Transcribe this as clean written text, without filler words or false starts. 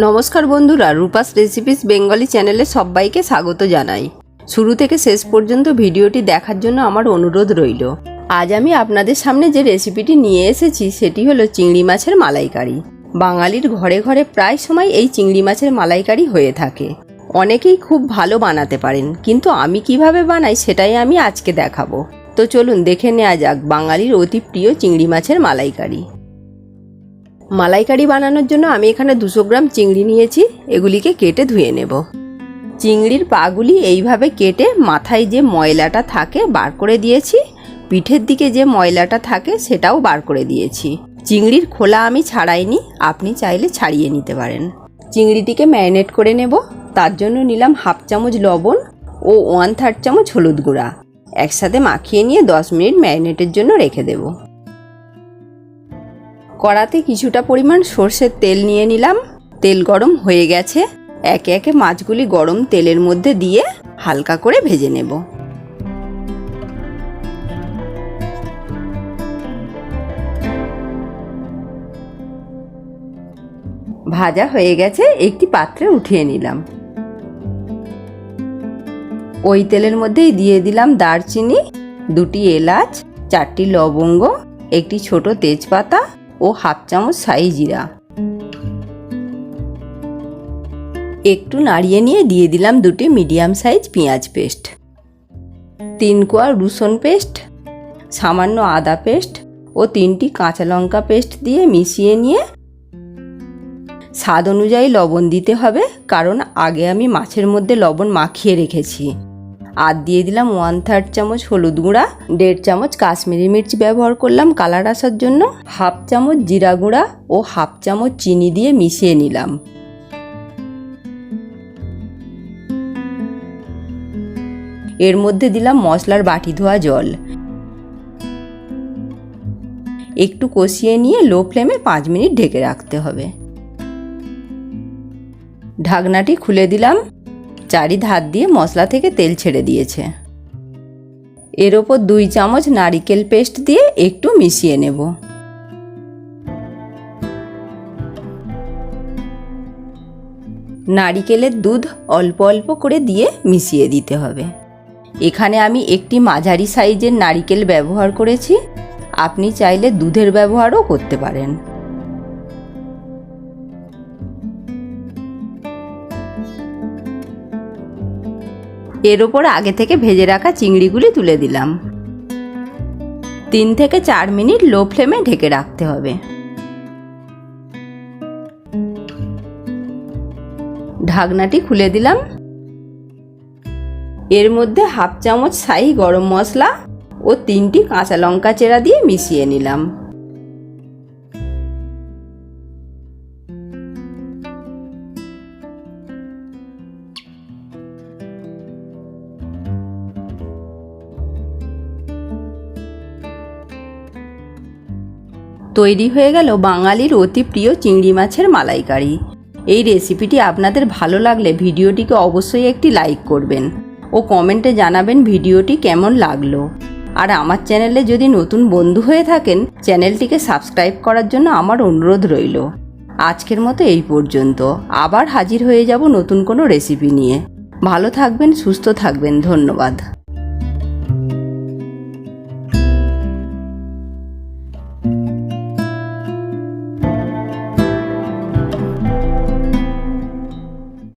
নমস্কার বন্ধুরা, Rupa's recipes Bengali চ্যানেলে সবাইকে স্বাগত জানাই। শুরু থেকে শেষ পর্যন্ত ভিডিওটি দেখার জন্য আমার অনুরোধ রইল। আজ আমি আপনাদের সামনে যে রেসিপিটি নিয়ে এসেছি সেটি হলো চিংড়ি মাছের মালাইকারি। বাঙালির ঘরে ঘরে প্রায় সময় এই চিংড়ি মাছের মালাইকারি হয়ে থাকে। অনেকেই খুব ভালো বানাতে পারেন, কিন্তু আমি কিভাবে বানাই সেটাই আমি আজকে দেখাবো। তো চলুন দেখে নেওয়া যাক বাঙালির অতি প্রিয় চিংড়ি মাছের মালাইকারি। মালাইকারি বানানোর জন্য আমি এখানে 200 গ্রাম চিংড়ি নিয়েছি। এগুলিকে কেটে ধুয়ে নেব। চিংড়ির পাগুলি এইভাবে কেটে মাথায় যে ময়লাটা থাকে বার করে দিয়েছি, পিঠের দিকে যে ময়লাটা থাকে সেটাও বার করে দিয়েছি। চিংড়ির খোলা আমি ছাড়াইনি, আপনি চাইলে ছাড়িয়ে নিতে পারেন। চিংড়িটিকে ম্যারিনেট করে নেব। তার জন্য নিলাম 1/2 চামচ লবণ ও 1/3 চামচ হলুদ গুঁড়া। একসাথে মাখিয়ে নিয়ে 10 মিনিট ম্যারিনেটের জন্য রেখে দেব। কড়াতে কিছুটা পরিমাণ সর্ষের তেল নিয়ে নিলাম। তেল গরম হয়ে গেছে। একে একে মাছগুলি গরম তেলের মধ্যে দিয়ে হালকা করে ভেজে নেব। ভাজা হয়ে গেছে, একটি পাত্রে উঠিয়ে নিলাম। ওই তেলের মধ্যেই দিয়ে দিলাম দারচিনি, 2টি এলাচ, 4টি লবঙ্গ, একটি ছোট তেজপাতা ও 1/2 চামচ শাহি জিরা। একটু নাড়িয়ে নিয়ে দিয়ে দিলাম 2টি মিডিয়াম সাইজ পেঁয়াজ পেস্ট, 3 কোয়া রসুন পেস্ট, সামান্য আদা পেস্ট ও 3টি কাঁচা লঙ্কা পেস্ট দিয়ে মিশিয়ে নিয়ে স্বাদ অনুযায়ী লবণ দিতে হবে, কারণ আগে আমি মাছের মধ্যে লবণ মাখিয়ে রেখেছি। আর দিয়ে দিলাম 1/3 চামচ হলুদ গুঁড়া, 1.5 চামচ কাশ্মীরি মির্চ ব্যবহার করলাম কালার আসার জন্য, 1/2 চামচ জিরা গুঁড়া ও 1/2 চামচ চিনি দিয়ে মিশিয়ে নিলাম। এর মধ্যে দিলাম মশলার বাটি ধোয়া জল। একটু কষিয়ে নিয়ে লো ফ্লেমে 5 মিনিট ঢেকে রাখতে হবে। ঢাকনাটি খুলে দিলাম। চারিধার দিয়ে মশলা থেকে তেল ছেড়ে দিয়েছে। এর ওপর 2 চামচ নারিকেল পেস্ট দিয়ে একটু মিশিয়ে নেব। নারিকেলের দুধ অল্প অল্প করে দিয়ে মিশিয়ে দিতে হবে। এখানে আমি একটি মাঝারি সাইজের নারিকেল ব্যবহার করেছি, আপনি চাইলে দুধের ব্যবহারও করতে পারেন। এর ওপর আগে থেকে ভেজে রাখা চিংড়িগুলি তুলে দিলাম। 3 থেকে 4 মিনিট লো ফ্লেমে ঢেকে রাখতে হবে। ঢাকনাটি খুলে দিলাম। এর মধ্যে 1/2 চামচ শাহি গরম মশলা ও 3টি কাঁচা লঙ্কা চেরা দিয়ে মিশিয়ে নিলাম। তৈরি হয়ে গেল বাঙালির অতি প্রিয় চিংড়ি মাছের মালাইকারি। এই রেসিপিটি আপনাদের ভালো লাগলে ভিডিওটিকে অবশ্যই একটি লাইক করবেন ও কমেন্টে জানাবেন ভিডিওটি কেমন লাগলো। আর আমার চ্যানেলে যদি নতুন বন্ধু হয়ে থাকেন, চ্যানেলটিকে সাবস্ক্রাইব করার জন্য আমার অনুরোধ রইল। আজকের মতো এই পর্যন্ত। আবার হাজির হয়ে যাব নতুন কোনো রেসিপি নিয়ে। ভালো থাকবেন, সুস্থ থাকবেন। ধন্যবাদ।